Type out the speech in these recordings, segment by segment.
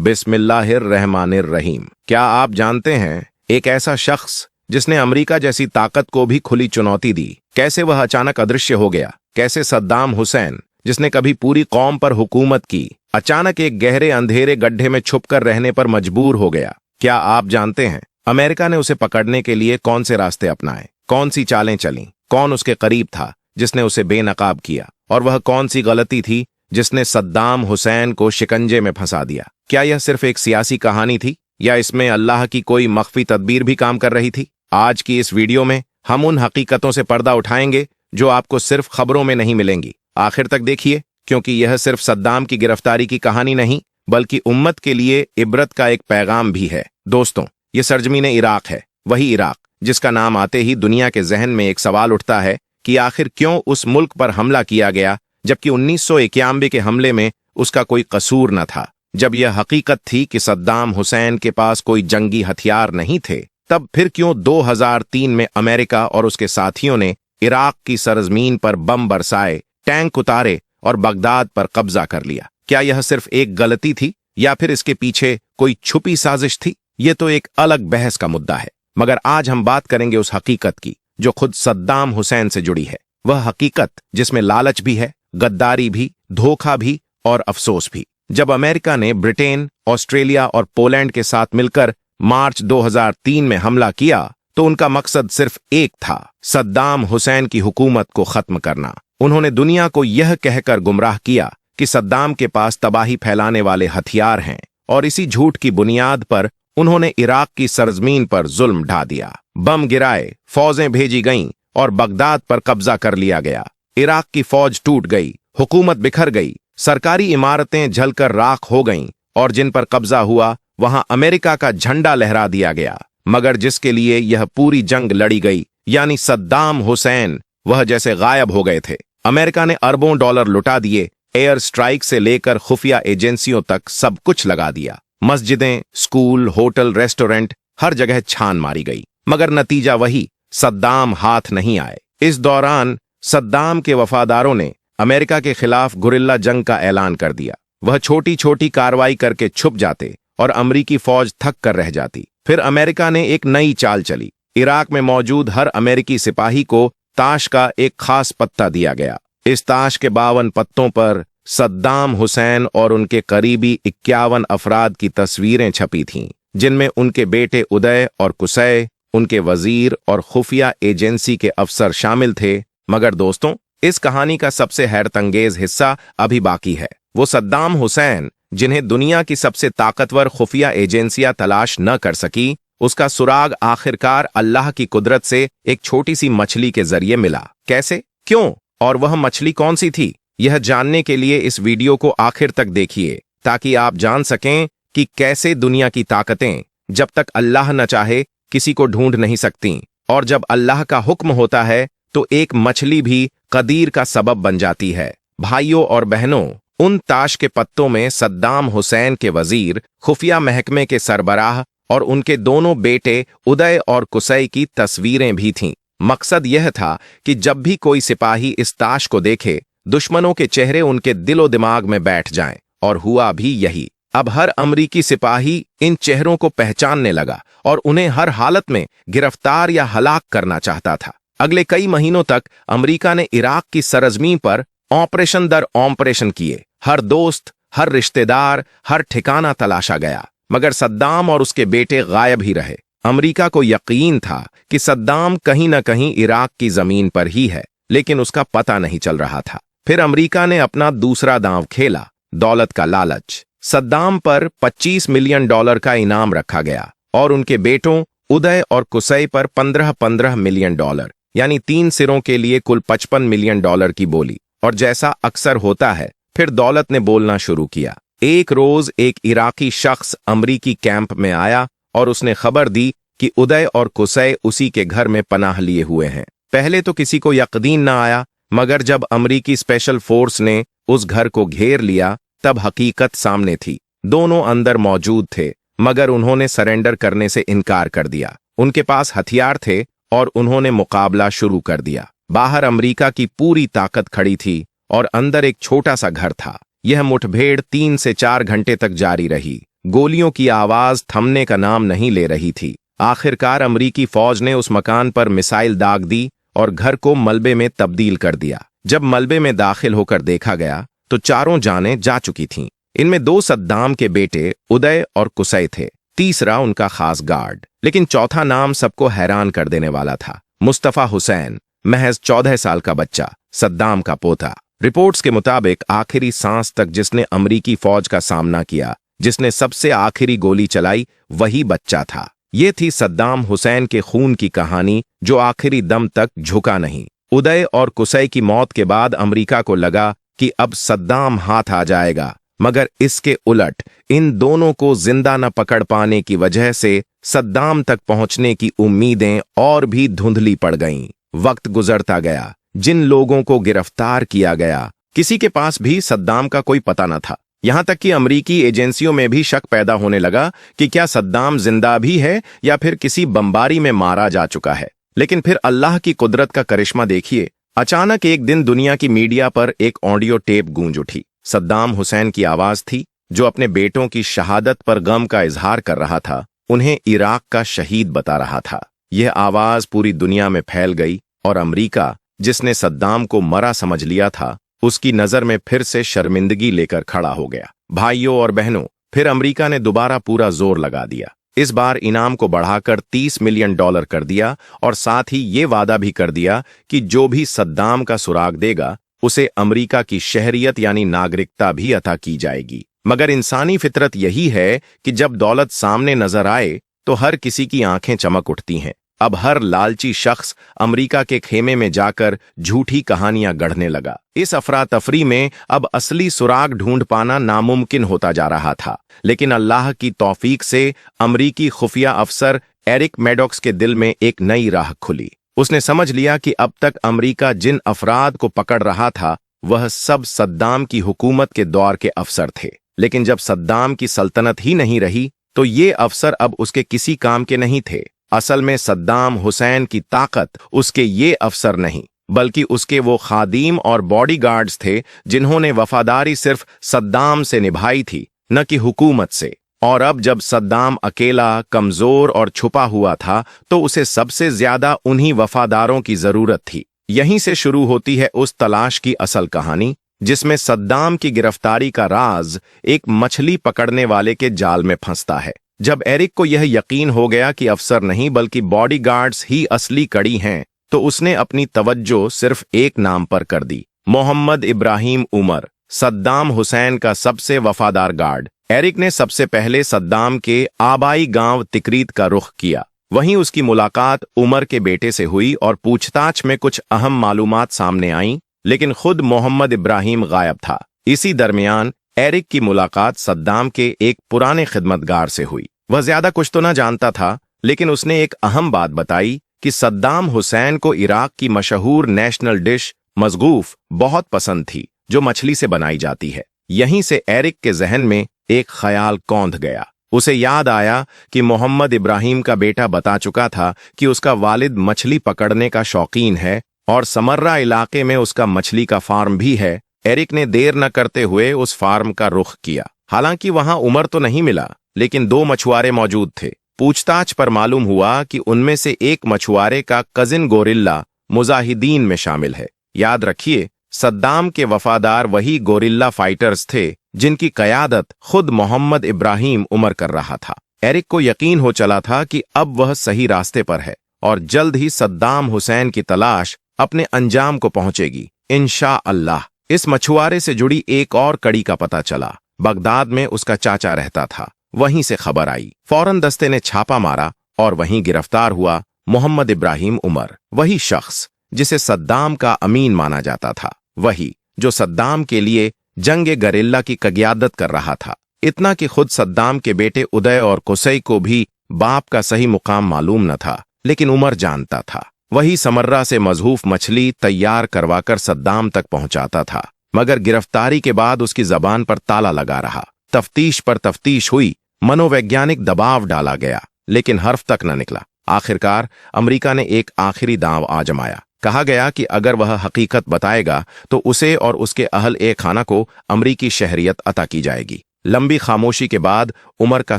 बिस्मिल्लाहिर्रहमानिर्रहीम। क्या आप जानते हैं एक ऐसा शख्स जिसने अमेरिका जैसी ताकत को भी खुली चुनौती दी, कैसे वह अचानक अदृश्य हो गया? कैसे सद्दाम हुसैन, जिसने कभी पूरी कौम पर हुकूमत की, अचानक एक गहरे अंधेरे गड्ढे में छुपकर रहने पर मजबूर हो गया? क्या आप जानते हैं अमेरिका ने उसे पकड़ने के लिए कौन से रास्ते अपनाए, कौन सी चालें चलीं? कौन उसके करीब था जिसने उसे बेनकाब किया, और वह कौन सी गलती थी जिसने सद्दाम हुसैन को शिकंजे में फंसा दिया? क्या यह सिर्फ एक सियासी कहानी थी, या इसमें अल्लाह की कोई मख्फी तदबीर भी काम कर रही थी? आज की इस वीडियो में हम उन हकीकतों से पर्दा उठाएंगे जो आपको सिर्फ खबरों में नहीं मिलेंगी। आखिर तक देखिए, क्योंकि यह सिर्फ सद्दाम की गिरफ्तारी की कहानी नहीं, बल्कि उम्मत के लिए इबरत का एक पैगाम भी है। दोस्तों, ये सरजमीन इराक है, वही इराक जिसका नाम आते ही दुनिया के जहन में एक सवाल उठता है कि आखिर क्यों उस मुल्क पर हमला किया गया, जबकि 1991 के हमले में उसका कोई कसूर न था। जब यह हकीकत थी कि सद्दाम हुसैन के पास कोई जंगी हथियार नहीं थे, तब फिर क्यों 2003 में अमेरिका और उसके साथियों ने इराक की सरजमीन पर बम बरसाए, टैंक उतारे और बगदाद पर कब्जा कर लिया? क्या यह सिर्फ एक गलती थी, या फिर इसके पीछे कोई छुपी साजिश थी? यह तो एक अलग बहस का मुद्दा है, मगर आज हम बात करेंगे उस हकीकत की जो खुद सद्दाम हुसैन से जुड़ी है। वह हकीकत जिसमें लालच भी है, गद्दारी भी, धोखा भी और अफसोस भी। जब अमेरिका ने ब्रिटेन, ऑस्ट्रेलिया और पोलैंड के साथ मिलकर मार्च 2003 में हमला किया, तो उनका मकसद सिर्फ एक था, सद्दाम हुसैन की हुकूमत को खत्म करना। उन्होंने दुनिया को यह कहकर गुमराह किया कि सद्दाम के पास तबाही फैलाने वाले हथियार हैं, और इसी झूठ की बुनियाद पर उन्होंने इराक की सरजमीन पर जुल्म ढा दिया। बम गिराए, फौजें भेजी गईं और बगदाद पर कब्जा कर लिया गया। इराक की फौज टूट गई, हुकूमत बिखर गई, सरकारी इमारतें जलकर राख हो गईं, और जिन पर कब्जा हुआ वहां अमेरिका का झंडा लहरा दिया गया। मगर जिसके लिए यह पूरी जंग लड़ी गई, यानी सद्दाम हुसैन, वह जैसे गायब हो गए थे। अमेरिका ने अरबों डॉलर लुटा दिए, एयर स्ट्राइक से लेकर खुफिया एजेंसियों तक सब कुछ लगा दिया। मस्जिदें, स्कूल, होटल, रेस्टोरेंट, हर जगह छान मारी गई, मगर नतीजा वही, सद्दाम हाथ नहीं आए। इस दौरान सद्दाम के वफादारों ने अमेरिका के खिलाफ गुरिल्ला जंग का ऐलान कर दिया। वह छोटी छोटी कार्रवाई करके छुप जाते और अमरीकी फौज थक कर रह जाती। फिर अमेरिका ने एक नई चाल चली। इराक में मौजूद हर अमेरिकी सिपाही को ताश का एक खास पत्ता दिया गया। इस ताश के 52 पत्तों पर सद्दाम हुसैन और उनके करीबी 51 अफराद की तस्वीरें छपी थीं, जिनमें उनके बेटे उदय और कुसै, उनके वजीर और खुफिया एजेंसी के अफसर शामिल थे। मगर दोस्तों, इस कहानी का सबसे हैरतंगेज हिस्सा अभी बाकी है। वो सद्दाम हुसैन जिन्हें दुनिया की सबसे ताकतवर खुफिया एजेंसियां तलाश न कर सकी, उसका सुराग आखिरकार अल्लाह की कुदरत से एक छोटी सी मछली के जरिए मिला। कैसे, क्यों, और वह मछली कौन सी थी? यह जानने के लिए इस वीडियो को आखिर तक देखिए, ताकि आप जान सकें कि कैसे दुनिया की ताकतें जब तक अल्लाह न चाहे किसी को ढूंढ नहीं सकती, और जब अल्लाह का हुक्म होता है तो एक मछली भी कदीर का सबब बन जाती है। भाइयों और बहनों, उन ताश के पत्तों में सद्दाम हुसैन के वजीर, खुफिया महकमे के सरबराह और उनके दोनों बेटे उदय और कुसै की तस्वीरें भी थीं। मकसद यह था कि जब भी कोई सिपाही इस ताश को देखे, दुश्मनों के चेहरे उनके दिलो दिमाग में बैठ जाएं, और हुआ भी यही। अब हर अमरीकी सिपाही इन चेहरों को पहचानने लगा और उन्हें हर हालत में गिरफ्तार या हलाक करना चाहता था। अगले कई महीनों तक अमरीका ने इराक की सरजमीन पर ऑपरेशन दर ऑपरेशन किए। हर दोस्त, हर रिश्तेदार, हर ठिकाना तलाशा गया, मगर सद्दाम और उसके बेटे गायब ही रहे। अमरीका को यकीन था कि सद्दाम कहीं न कहीं इराक की जमीन पर ही है, लेकिन उसका पता नहीं चल रहा था। फिर अमरीका ने अपना दूसरा दांव खेला, दौलत का लालच। सद्दाम पर $25 मिलियन का इनाम रखा गया, और उनके बेटों उदय और कुसै पर $15 मिलियन, यानी 3 सिरों के लिए कुल $55 मिलियन की बोली। और जैसा अक्सर होता है, फिर दौलत ने बोलना शुरू किया। एक रोज एक इराकी शख्स अमरीकी कैंप में आया और उसने खबर दी कि उदय और कुसै उसी के घर में पनाह लिए हुए हैं। पहले तो किसी को यकीन न आया, मगर जब अमरीकी स्पेशल फोर्स ने उस घर को घेर लिया, तब हकीकत सामने थी। दोनों अंदर मौजूद थे, मगर उन्होंने सरेंडर करने से इनकार कर दिया। उनके पास हथियार थे और उन्होंने मुकाबला शुरू कर दिया। बाहर अमरीका की पूरी ताकत खड़ी थी और अंदर एक छोटा सा घर था। यह मुठभेड़ 3 से 4 घंटे तक जारी रही। गोलियों की आवाज थमने का नाम नहीं ले रही थी। आखिरकार अमरीकी फौज ने उस मकान पर मिसाइल दाग दी और घर को मलबे में तब्दील कर दिया। जब मलबे में दाखिल होकर देखा गया तो चारों जानें जा चुकी थीं। इनमें 2 सद्दाम के बेटे उदय और कुसै थे, तीसरा उनका खास गार्ड। लेकिन चौथा नाम सबको हैरान कर देने वाला था, मुस्तफा हुसैन, महज 14 साल का बच्चा, सद्दाम का पोता। रिपोर्ट्स के मुताबिक आखिरी सांस तक जिसने अमरीकी फौज का सामना किया, जिसने सबसे आखिरी गोली चलाई, वही बच्चा था। ये थी सद्दाम हुसैन के खून की कहानी जो आखिरी दम तक झुका नहीं। उदय और कुसै की मौत के बाद अमरीका को लगा कि अब सद्दाम हाथ आ जाएगा, मगर इसके उलट इन दोनों को जिंदा न पकड़ पाने की वजह से सद्दाम तक पहुंचने की उम्मीदें और भी धुंधली पड़ गईं। वक्त गुजरता गया, जिन लोगों को गिरफ्तार किया गया, किसी के पास भी सद्दाम का कोई पता न था। यहां तक कि अमरीकी एजेंसियों में भी शक पैदा होने लगा कि क्या सद्दाम जिंदा भी है या फिर किसी बमबारी में मारा जा चुका है। लेकिन फिर अल्लाह की कुदरत का करिश्मा देखिए। अचानक एक दिन दुनिया की मीडिया पर एक ऑडियो टेप गूंज उठी। सद्दाम हुसैन की आवाज थी, जो अपने बेटों की शहादत पर गम का इजहार कर रहा था, उन्हें इराक का शहीद बता रहा था। यह आवाज पूरी दुनिया में फैल गई और अमरीका, जिसने सद्दाम को मरा समझ लिया था, उसकी नजर में फिर से शर्मिंदगी लेकर खड़ा हो गया। भाइयों और बहनों, फिर अमरीका ने दोबारा पूरा जोर लगा दिया। इस बार इनाम को बढ़ाकर $30 मिलियन कर दिया और साथ ही ये वादा भी कर दिया कि जो भी सद्दाम का सुराग देगा उसे अमरीका की शहरियत यानी नागरिकता भी अता की जाएगी। मगर इंसानी फितरत यही है कि जब दौलत सामने नजर आए तो हर किसी की आंखें चमक उठती हैं। अब हर लालची शख्स अमरीका के खेमे में जाकर झूठी कहानियां गढ़ने लगा। इस अफरा तफरी में अब असली सुराग ढूंढ पाना नामुमकिन होता जा रहा था। लेकिन अल्लाह की तौफीक से अमरीकी खुफिया अफसर एरिक मैडॉक्स के दिल में एक नई राह खुली। उसने समझ लिया कि अब तक अमरीका जिन अफराद को पकड़ रहा था वह सब सद्दाम की हुकूमत के दौर के अफसर थे। लेकिन जब सद्दाम की सल्तनत ही नहीं रही तो ये अफसर अब उसके किसी काम के नहीं थे। असल में सद्दाम हुसैन की ताकत उसके ये अफसर नहीं, बल्कि उसके वो खादीम और बॉडीगार्ड्स थे जिन्होंने वफादारी सिर्फ सद्दाम से निभाई थी, न कि हुकूमत से। और अब जब सद्दाम अकेला, कमजोर और छुपा हुआ था तो उसे सबसे ज्यादा उन्हीं वफादारों की जरूरत थी। यहीं से शुरू होती है उस तलाश की असल कहानी, जिसमें सद्दाम की गिरफ्तारी का राज एक मछली पकड़ने वाले के जाल में फंसता है। जब एरिक को यह यकीन हो गया कि अफसर नहीं बल्कि बॉडीगार्ड्स ही असली कड़ी हैं, तो उसने अपनी तवज्जो सिर्फ एक नाम पर कर दी, मोहम्मद इब्राहिम उमर, सद्दाम हुसैन का सबसे वफादार गार्ड। एरिक ने सबसे पहले सद्दाम के आबाई गांव तिकरीत का रुख किया। वहीं उसकी मुलाकात उमर के बेटे से हुई और पूछताछ में कुछ अहम मालूमात सामने आईं, लेकिन खुद मोहम्मद इब्राहिम गायब था। इसी दरमियान एरिक की मुलाकात सद्दाम के एक पुराने खिदमतगार से हुई। वह ज्यादा कुछ तो न जानता था, लेकिन उसने एक अहम बात बताई कि सद्दाम हुसैन को इराक की मशहूर नेशनल डिश मज़गूफ बहुत पसंद थी, जो मछली से बनाई जाती है। यहीं से एरिक के जहन में एक ख्याल कौंध गया। उसे याद आया कि मोहम्मद इब्राहिम का बेटा बता चुका था कि उसका वालिद मछली पकड़ने का शौकीन है और समर्रा इलाके में उसका मछली का फार्म भी है। एरिक ने देर न करते हुए उस फार्म का रुख किया। हालांकि वहां उमर तो नहीं मिला, लेकिन 2 मछुआरे मौजूद थे। पूछताछ पर मालूम हुआ कि उनमें से एक मछुआरे का कजिन गोरिल्ला मुजाहिदीन में शामिल है। याद रखिए, सद्दाम के वफादार वही गोरिल्ला फाइटर्स थे जिनकी कयादत खुद मोहम्मद इब्राहिम उमर कर रहा था। एरिक को यकीन हो चला था कि अब वह सही रास्ते पर है और जल्द ही सद्दाम हुसैन की तलाश अपने अंजाम को पहुंचेगी, इंशाअल्लाह। इस मछुआरे से जुड़ी एक और कड़ी का पता चला। बगदाद में उसका चाचा रहता था। वहीं से खबर आई। फौरन दस्ते ने छापा मारा और वहीं गिरफ्तार हुआ मोहम्मद इब्राहिम उमर, वही शख्स जिसे सद्दाम का अमीन माना जाता था, वही जो सद्दाम के लिए जंगे गरिल्ला की कगियादत कर रहा था। इतना कि खुद सद्दाम के बेटे उदय और कुसै को भी बाप का सही मुकाम मालूम न था, लेकिन उमर जानता था। वही समर्रा से मजहूफ मछली तैयार करवाकर सद्दाम तक पहुंचाता था, मगर गिरफ्तारी के बाद उसकी जबान पर ताला लगा रहा। तफ्तीश पर तफ्तीश हुई, मनोवैज्ञानिक दबाव डाला गया, लेकिन हर्फ तक न निकला। आखिरकार अमेरिका ने एक आखिरी दांव आजमाया। कहा गया कि अगर वह हकीकत बताएगा तो उसे और उसके अहल ए खाना को अमरीकी शहरियत अता की जाएगी। लंबी खामोशी के बाद उमर का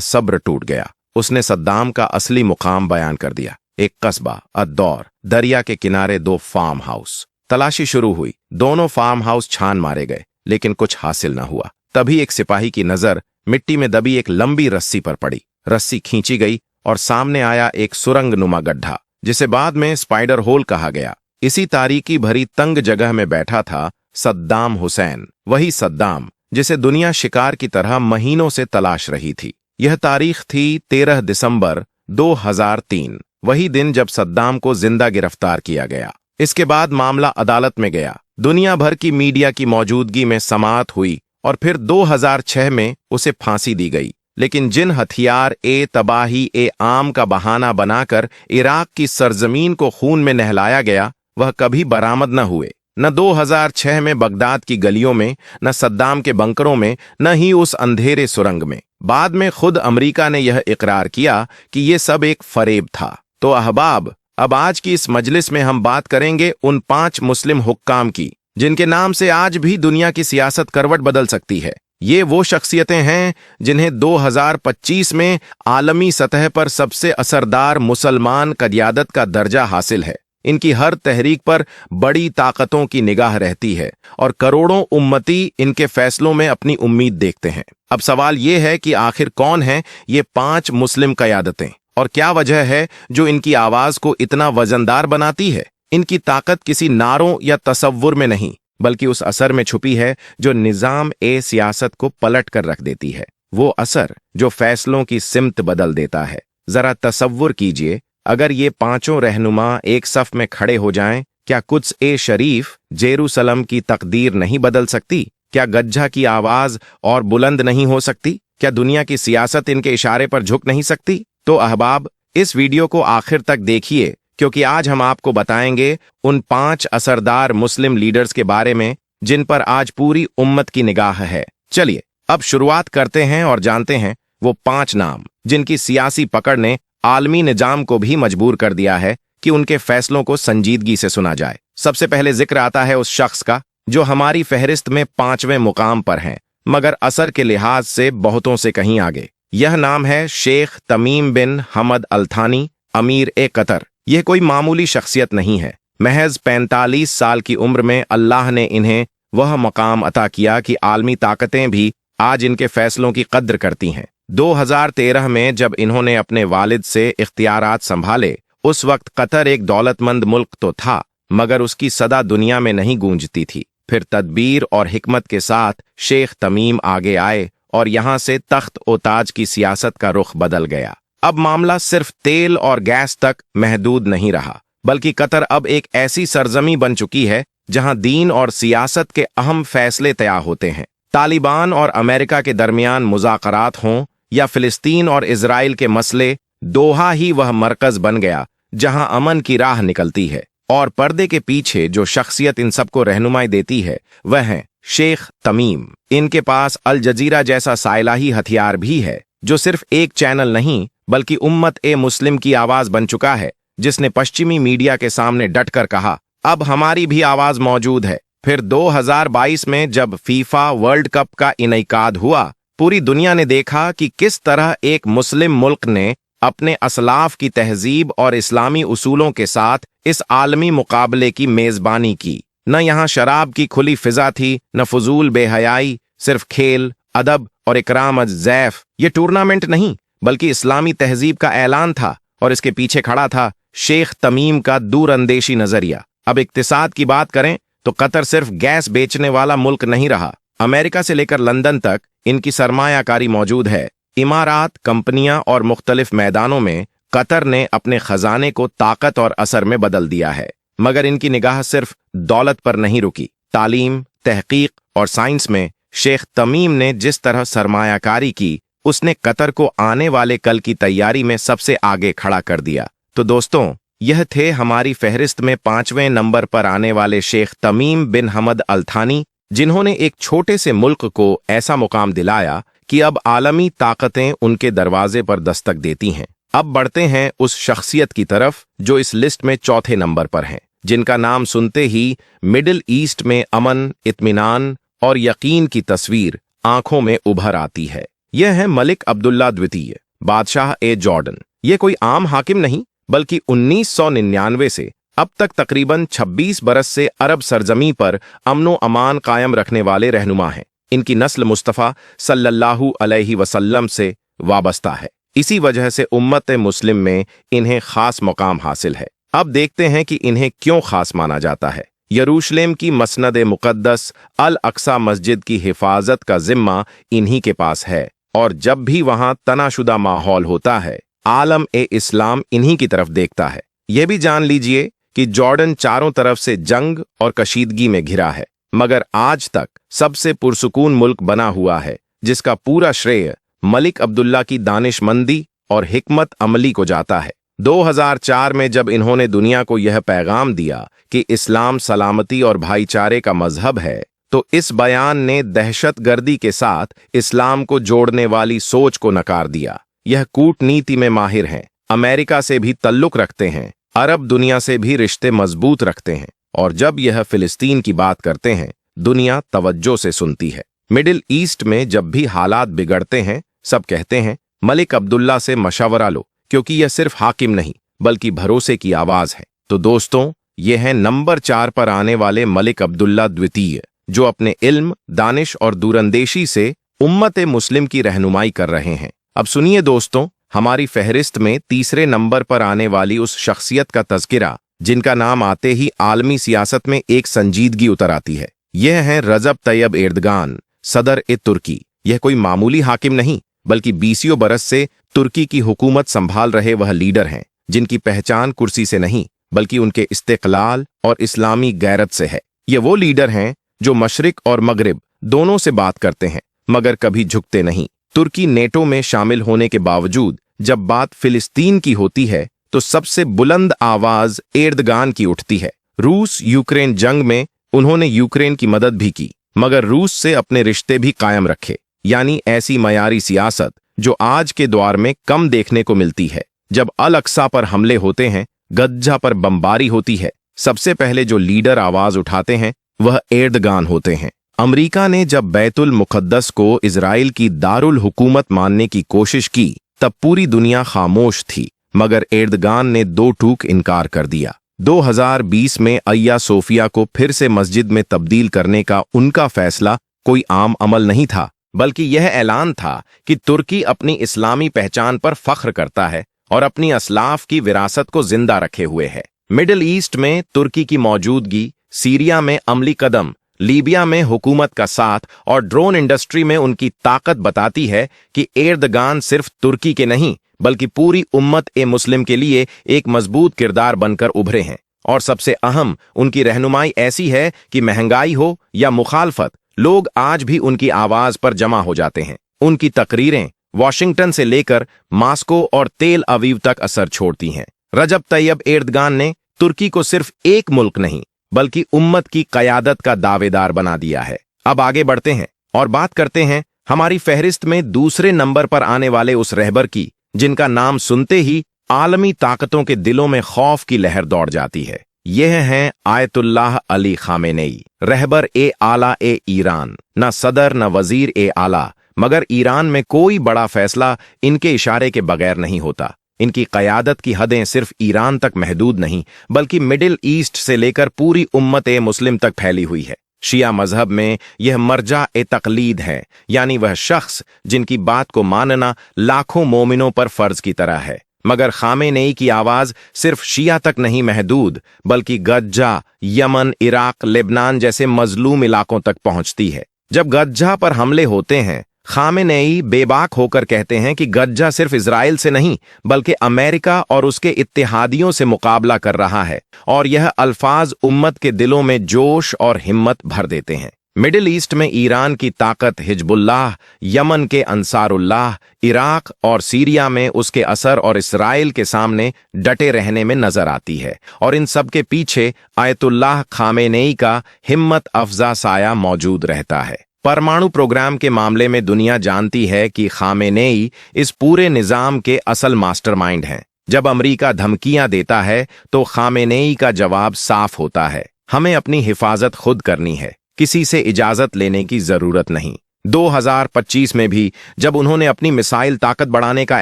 सब्र टूट गया। उसने सद्दाम का असली मुकाम बयान कर दिया। एक कस्बा अद-दौर, दरिया के किनारे 2 फार्म हाउस। तलाशी शुरू हुई। दोनों फार्म हाउस छान मारे गए, लेकिन कुछ हासिल न हुआ। तभी एक सिपाही की नजर मिट्टी में दबी एक लंबी रस्सी पर पड़ी। रस्सी खींची गई और सामने आया एक सुरंगनुमा गड्ढा, जिसे बाद में स्पाइडर होल कहा गया। इसी तारीकी भरी तंग जगह में बैठा था सद्दाम हुसैन, वही सद्दाम जिसे दुनिया शिकार की तरह महीनों से तलाश रही थी। यह तारीख थी 13 दिसंबर 2003, वही दिन जब सद्दाम को जिंदा गिरफ्तार किया गया। इसके बाद मामला अदालत में गया। दुनिया भर की मीडिया की मौजूदगी में समाअत हुई और फिर 2006 में उसे फांसी दी गई। लेकिन जिन हथियार तबाही आम का बहाना बनाकर इराक की सरजमीन को खून में नहलाया गया, वह कभी बरामद न हुए। न 2006 में बगदाद की गलियों में, न सद्दाम के बंकरों में, न ही उस अंधेरे सुरंग में। बाद में खुद अमेरिका ने यह इकरार किया कि यह सब एक फरेब था। तो अहबाब, अब आज की इस मजलिस में हम बात करेंगे उन 5 मुस्लिम हुक्काम की, जिनके नाम से आज भी दुनिया की सियासत करवट बदल सकती है। ये वो शख्सियतें हैं जिन्हें 2025 में आलमी सतह पर सबसे असरदार मुसलमान क़यादत का दर्जा हासिल है। इनकी हर तहरीक पर बड़ी ताकतों की निगाह रहती है और करोड़ों उम्मती इनके फैसलों में अपनी उम्मीद देखते हैं। अब सवाल ये है कि आखिर कौन है ये 5 मुस्लिम क़यादतें और क्या वजह है जो इनकी आवाज को इतना वजनदार बनाती है। इनकी ताकत किसी नारों या तसव्वुर में नहीं, बल्कि उस असर में छुपी है जो निजाम सियासत को पलट कर रख देती है। वो असर जो फैसलों की सिमत बदल देता है। जरा तसव्वुर कीजिए, अगर ये 5 रहनुमा एक सफ में खड़े हो जाएं, क्या कुद्स शरीफ जेरूसलम की तकदीर नहीं बदल सकती? क्या गज्जा की आवाज और बुलंद नहीं हो सकती? क्या दुनिया की सियासत इनके इशारे पर झुक नहीं सकती? तो अहबाब, इस वीडियो को आखिर तक देखिए, क्योंकि आज हम आपको बताएंगे उन 5 असरदार मुस्लिम लीडर्स के बारे में जिन पर आज पूरी उम्मत की निगाह है। चलिए अब शुरुआत करते हैं और जानते हैं वो 5 नाम जिनकी सियासी पकड़ ने आलमी निजाम को भी मजबूर कर दिया है कि उनके फैसलों को संजीदगी से सुना जाए। सबसे पहले जिक्र आता है उस शख्स का जो हमारी फहरिस्त में 5वें मुकाम पर हैं, मगर असर के लिहाज से बहुतों से कहीं आगे। यह नाम है शेख तमीम बिन हमद अल थानी, अमीर कतर। यह कोई मामूली शख्सियत नहीं है। महज 45 साल की उम्र में अल्लाह ने इन्हें वह मकाम अता किया कि आलमी ताकतें भी आज इनके फैसलों की कद्र करती हैं। 2013 में जब इन्होंने अपने वालिद से इख्तियारात संभाले, उस वक्त कतर एक दौलतमंद मुल्क तो था, मगर उसकी सदा दुनिया में नहीं गूंजती थी। फिर तदबीर और हिकमत के साथ शेख तमीम आगे आए और यहां से तख्त ओ ताज की सियासत का रुख बदल गया। अब मामला सिर्फ तेल और गैस तक महदूद नहीं रहा, बल्कि कतर अब एक ऐसी सरजमी बन चुकी है जहां दीन और सियासत के अहम फैसले तय होते हैं। तालिबान और अमेरिका के दरमियान मुज़ाकरात हों या फिलिस्तीन और इजराइल के मसले, दोहा ही वह मरकज बन गया जहां अमन की राह निकलती है। और पर्दे के पीछे जो शख्सियत इन सबको रहनुमाई देती है वह है शेख तमीम। इनके पास अल जजीरा जैसा साइलाही हथियार भी है, जो सिर्फ एक चैनल नहीं बल्कि उम्मत मुस्लिम की आवाज बन चुका है, जिसने पश्चिमी मीडिया के सामने डटकर कहा, अब हमारी भी आवाज मौजूद है। फिर 2022 में जब फीफा वर्ल्ड कप का इनेकाद हुआ, पूरी दुनिया ने देखा कि किस तरह एक मुस्लिम मुल्क ने अपने असलाफ की तहजीब और इस्लामी उसूलों के साथ इस आलमी मुकाबले की मेजबानी की। न यहाँ शराब की खुली फिजा थी, न फजूल बेहयाई, सिर्फ खेल, अदब और इकराम ज़ैफ। ये टूर्नामेंट नहीं बल्कि इस्लामी तहजीब का ऐलान था, और इसके पीछे खड़ा था शेख तमीम का दूरअंदेशी नजरिया। अब इक्तिसाद की बात करें तो कतर सिर्फ गैस बेचने वाला मुल्क नहीं रहा। अमेरिका से लेकर लंदन तक इनकी सरमायाकारी मौजूद है। इमारात, कंपनियां और मुख्तलिफ मैदानों में कतर ने अपने खजाने को ताकत और असर में बदल दिया है। मगर इनकी निगाह सिर्फ दौलत पर नहीं रुकी। तालीम, तहकीक और साइंस में शेख तमीम ने जिस तरह सरमायाकारी की, उसने कतर को आने वाले कल की तैयारी में सबसे आगे खड़ा कर दिया। तो दोस्तों, यह थे हमारी फहरिस्त में 5वें नंबर पर आने वाले शेख तमीम बिन हमद अल थानी, जिन्होंने एक छोटे से मुल्क को ऐसा मुकाम दिलाया कि अब आलमी ताकतें उनके दरवाजे पर दस्तक देती हैं। अब बढ़ते हैं उस शख्सियत की तरफ जो इस लिस्ट में 4थे नंबर पर हैं, जिनका नाम सुनते ही मिडिल ईस्ट में अमन, इत्मीनान और यकीन की तस्वीर आंखों में उभर आती है। यह है मलिक अब्दुल्ला द्वितीय, बादशाह ए जॉर्डन। ये कोई आम हाकिम नहीं, बल्कि 1999 से अब तक तकरीबन 26 बरस से अरब सरजमी पर अमनो अमान कायम रखने वाले रहनुमा हैं। इनकी नस्ल मुस्तफ़ा सल्लल्लाहु अलैहि वसल्लम से वाबस्ता है। इसी वजह से उम्मत मुस्लिम में इन्हें खास मुकाम हासिल है। अब देखते हैं कि इन्हें क्यों खास माना जाता है। यरूशलेम की मसनद मुक़द्दस अल अक्सा मस्जिद की हिफाजत का जिम्मा इन्हीं के पास है, और जब भी वहां तनाशुदा माहौल होता है, आलम ए इस्लाम इन्हीं की तरफ देखता है। यह भी जान लीजिए कि जॉर्डन चारों तरफ से जंग और कशीदगी में घिरा है, मगर आज तक सबसे पुरसुकून मुल्क बना हुआ है, जिसका पूरा श्रेय मलिक अब्दुल्ला की दानिशमंदी और हिकमत अमली को जाता है। 2004 में जब इन्होंने दुनिया को यह पैगाम दिया कि इस्लाम सलामती और भाईचारे का मजहब है, तो इस बयान ने दहशतगर्दी के साथ इस्लाम को जोड़ने वाली सोच को नकार दिया। यह कूटनीति में माहिर हैं, अमेरिका से भी तल्लुक रखते हैं, अरब दुनिया से भी रिश्ते मजबूत रखते हैं, और जब यह फिलिस्तीन की बात करते हैं, दुनिया तवज्जो से सुनती है। मिडिल ईस्ट में जब भी हालात बिगड़ते हैं, सब कहते हैं मलिक अब्दुल्ला से मशवरा लो, क्योंकि यह सिर्फ हाकिम नहीं बल्कि भरोसे की आवाज है। तो दोस्तों, यह है नंबर 4 पर आने वाले मलिक अब्दुल्ला द्वितीय, जो अपने इल्म, दानिश और दूरंदेशी से उम्मत मुस्लिम की रहनुमाई कर रहे हैं। अब सुनिए दोस्तों, हमारी फहरिस्त में तीसरे नंबर पर आने वाली उस शख्सियत का तज़किरा, जिनका नाम आते ही आलमी सियासत में एक संजीदगी उतर आती है। यह है रजब तैयब एर्दगान, सदर ए तुर्की। यह कोई मामूली हाकिम नहीं, बल्कि 20 बरस से तुर्की की हुकूमत संभाल रहे वह लीडर हैं, जिनकी पहचान कुर्सी से नहीं बल्कि उनके इस्तेक़लाल और इस्लामी गैरत से है। ये वो लीडर हैं जो मशरिक और मगरिब दोनों से बात करते हैं, मगर कभी झुकते नहीं। तुर्की नेटो में शामिल होने के बावजूद जब बात फिलिस्तीन की होती है, तो सबसे बुलंद आवाज एर्दगान की उठती है। रूस यूक्रेन जंग में उन्होंने यूक्रेन की मदद भी की, मगर रूस से अपने रिश्ते भी कायम रखे। यानी ऐसी मयारी सियासत जो आज के दौर में कम देखने को मिलती है। जब अल अक्सा पर हमले होते हैं, गज्जा पर बमबारी होती है, सबसे पहले जो लीडर आवाज उठाते हैं वह एर्दगान होते हैं। अमेरिका ने जब बैतुल मुक़द्दस को इजराइल की दारुल हुकूमत मानने की कोशिश की, तब पूरी दुनिया खामोश थी, मगर एर्दगान ने दो टूक इनकार कर दिया। 2020 में अय्या सोफिया को फिर से मस्जिद में तब्दील करने का उनका फैसला कोई आम अमल नहीं था, बल्कि यह ऐलान था कि तुर्की अपनी इस्लामी पहचान पर फख्र करता है और अपनी असलाफ की विरासत को जिंदा रखे हुए है। मिडिल ईस्ट में तुर्की की मौजूदगी, सीरिया में अमली कदम, लीबिया में हुकूमत का साथ और ड्रोन इंडस्ट्री में उनकी ताकत बताती है कि एर्दगान सिर्फ तुर्की के नहीं बल्कि पूरी उम्मत ए मुस्लिम के लिए एक मजबूत किरदार बनकर उभरे हैं। और सबसे अहम, उनकी रहनुमाई ऐसी है कि महंगाई हो या मुखालफत, लोग आज भी उनकी आवाज पर जमा हो जाते हैं। उनकी तकरीरें वॉशिंगटन से लेकर मास्को और तेल अवीव तक असर छोड़ती हैं। रजब तैयब एर्दगान ने तुर्की को सिर्फ एक मुल्क नहीं बल्कि उम्मत की कयादत का दावेदार बना दिया है। अब आगे बढ़ते हैं और बात करते हैं हमारी फहरिस्त में दूसरे नंबर पर आने वाले उस रहबर की, जिनका नाम सुनते ही आलमी ताकतों के दिलों में खौफ की लहर दौड़ जाती है। यह हैं आयतुल्लाह अली खामेनेई, रहबर ए आला ए ईरान। न सदर न वजीर ए आला, मगर ईरान में कोई बड़ा फैसला इनके इशारे के बगैर नहीं होता। इनकी क़यादत की हदें सिर्फ ईरान तक महदूद नहीं बल्कि मिडिल ईस्ट से लेकर पूरी उम्मत ए मुस्लिम तक फैली हुई है। शिया मजहब में यह मर्जा ए तकलीद है, यानी वह शख्स जिनकी बात को मानना लाखों मोमिनों पर फर्ज की तरह है। मगर खामेनेई की आवाज सिर्फ शिया तक नहीं महदूद बल्कि गज्जा, यमन, इराक, लेबनान जैसे मजलूम इलाकों तक पहुंचती है। जब गज्जा पर हमले होते हैं, खामेनेई बेबाक होकर कहते हैं कि गज्जा सिर्फ इजराइल से नहीं बल्कि अमेरिका और उसके इत्तेहादियों से मुकाबला कर रहा है, और यह अल्फाज उम्मत के दिलों में जोश और हिम्मत भर देते हैं। मिडिल ईस्ट में ईरान की ताकत हिजबुल्लाह, यमन के अंसारुल्लाह, इराक और सीरिया में उसके असर और इसराइल के सामने डटे रहने में नजर आती है, और इन सब के पीछे आयतुल्लाह खामेनेई का हिम्मत अफजा साया मौजूद रहता है। परमाणु प्रोग्राम के मामले में दुनिया जानती है कि खामेनेई इस पूरे निजाम के असल मास्टरमाइंड हैं। जब अमेरिका धमकियां देता है तो खामेनेई का जवाब साफ होता है, हमें अपनी हिफाजत खुद करनी है, किसी से इजाजत लेने की जरूरत नहीं। 2025 में भी जब उन्होंने अपनी मिसाइल ताकत बढ़ाने का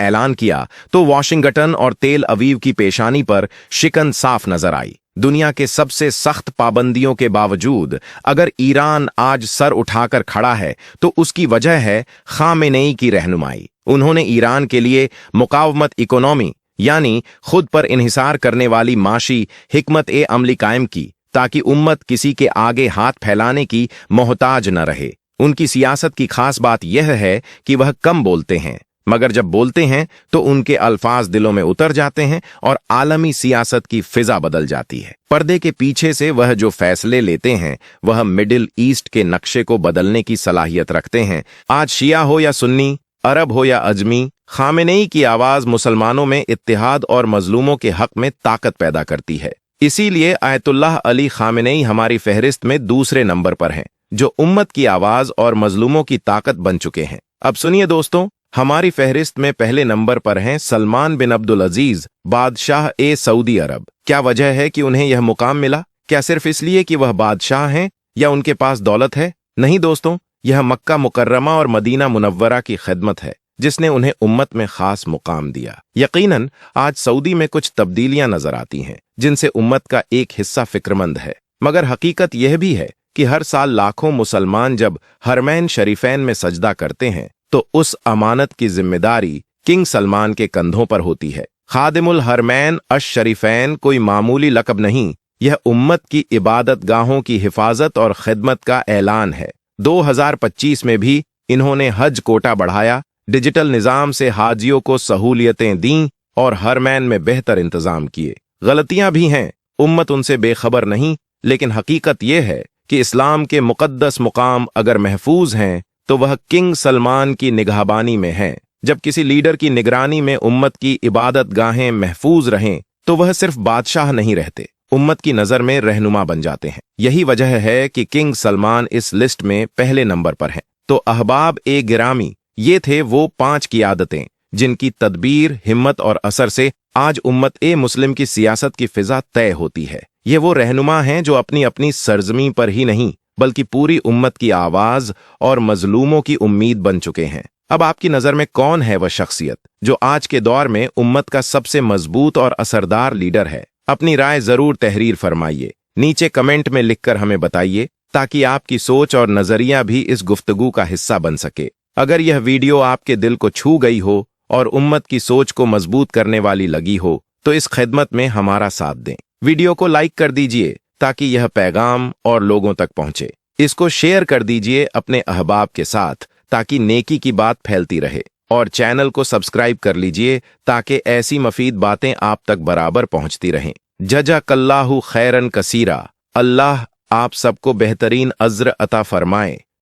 ऐलान किया तो वॉशिंगटन और तेल अवीव की पेशानी पर शिकन साफ नजर आई। दुनिया के सबसे सख्त पाबंदियों के बावजूद अगर ईरान आज सर उठाकर खड़ा है तो उसकी वजह है खामेनेई की रहनुमाई। उन्होंने ईरान के लिए मुकावमत इकोनॉमी यानी खुद पर इन्हिसार करने वाली माशी हिकमत ए अमली कायम की ताकि उम्मत किसी के आगे हाथ फैलाने की मोहताज न रहे। उनकी सियासत की खास बात यह है कि वह कम बोलते हैं, मगर जब बोलते हैं तो उनके अल्फाज दिलों में उतर जाते हैं और आलमी सियासत की फिजा बदल जाती है। पर्दे के पीछे से वह जो फैसले लेते हैं वह मिडिल ईस्ट के नक्शे को बदलने की सलाहियत रखते हैं। आज शिया हो या सुन्नी, अरब हो या अजमी, खामेनेई की आवाज मुसलमानों में इत्तेहाद और मजलूमों के हक में ताकत पैदा करती है। इसीलिए आयतुल्लाह अली खामेनेई हमारी फहरिस्त में दूसरे नंबर पर हैं, जो उम्मत की आवाज और मजलूमों की ताकत बन चुके हैं। अब सुनिए दोस्तों, हमारी फहरिस्त में पहले नंबर पर हैं सलमान बिन अब्दुल अजीज, बादशाह ए सऊदी अरब। क्या वजह है कि उन्हें यह मुकाम मिला? क्या सिर्फ इसलिए कि वह बादशाह हैं या उनके पास दौलत है? नहीं दोस्तों, यह मक्का मुकर्रमा और मदीना मुनव्वरा की खिदमत है जिसने उन्हें उम्मत में खास मुकाम दिया। यकीनन आज सऊदी में कुछ तब्दीलियां नजर आती हैं जिनसे उम्मत का एक हिस्सा फिक्रमंद है, मगर हकीकत यह भी है कि हर साल लाखों मुसलमान जब हरमैन शरीफैन में सजदा करते हैं तो उस अमानत की जिम्मेदारी किंग सलमान के कंधों पर होती है। खादिमुल हरमैन अश शरीफैन कोई मामूली लकब नहीं, यह उम्मत की इबादत गाहों की हिफाजत और खिदमत का ऐलान है। 2025 में भी इन्होंने हज कोटा बढ़ाया, डिजिटल निजाम से हाजियों को सहूलियतें दीं और हरमैन में बेहतर इंतजाम किए। गलतियां भी हैं, उम्मत उनसे बेखबर नहीं, लेकिन हकीकत यह है कि इस्लाम के मुकद्दस मुकाम अगर महफूज हैं तो वह किंग सलमान की निगहबानी में है। जब किसी लीडर की निगरानी में उम्मत की इबादत गाहें महफूज रहें तो वह सिर्फ बादशाह नहीं रहते, उम्मत की नजर में रहनुमा बन जाते हैं। यही वजह है कि किंग सलमान इस लिस्ट में पहले नंबर पर हैं। तो अहबाब ए गिरामी, ये थे वो 5 की आदतें जिनकी तदबीर, हिम्मत और असर से आज उम्मत ए मुस्लिम की सियासत की फिजा तय होती है। ये वो रहनुमा हैं जो अपनी अपनी सरजमी पर ही नहीं बल्कि पूरी उम्मत की आवाज और मजलूमों की उम्मीद बन चुके हैं। अब आपकी नजर में कौन है वह शख्सियत जो आज के दौर में उम्मत का सबसे मजबूत और असरदार लीडर है? अपनी राय जरूर तहरीर फरमाइए, नीचे कमेंट में लिखकर हमें बताइए ताकि आपकी सोच और नजरिया भी इस गुफ्तगू का हिस्सा बन सके। अगर यह वीडियो आपके दिल को छू गई हो और उम्मत की सोच को मजबूत करने वाली लगी हो तो इस खिदमत में हमारा साथ दें। वीडियो को लाइक कर दीजिए ताकि यह पैगाम और लोगों तक पहुंचे। इसको शेयर कर दीजिए अपने अहबाब के साथ ताकि नेकी की बात फैलती रहे, और चैनल को सब्सक्राइब कर लीजिए ताकि ऐसी मफीद बातें आप तक बराबर पहुंचती रहें। जज़ाकल्लाहु खैरन कसीरा। अल्लाह आप सबको बेहतरीन अज्र अता फरमाए।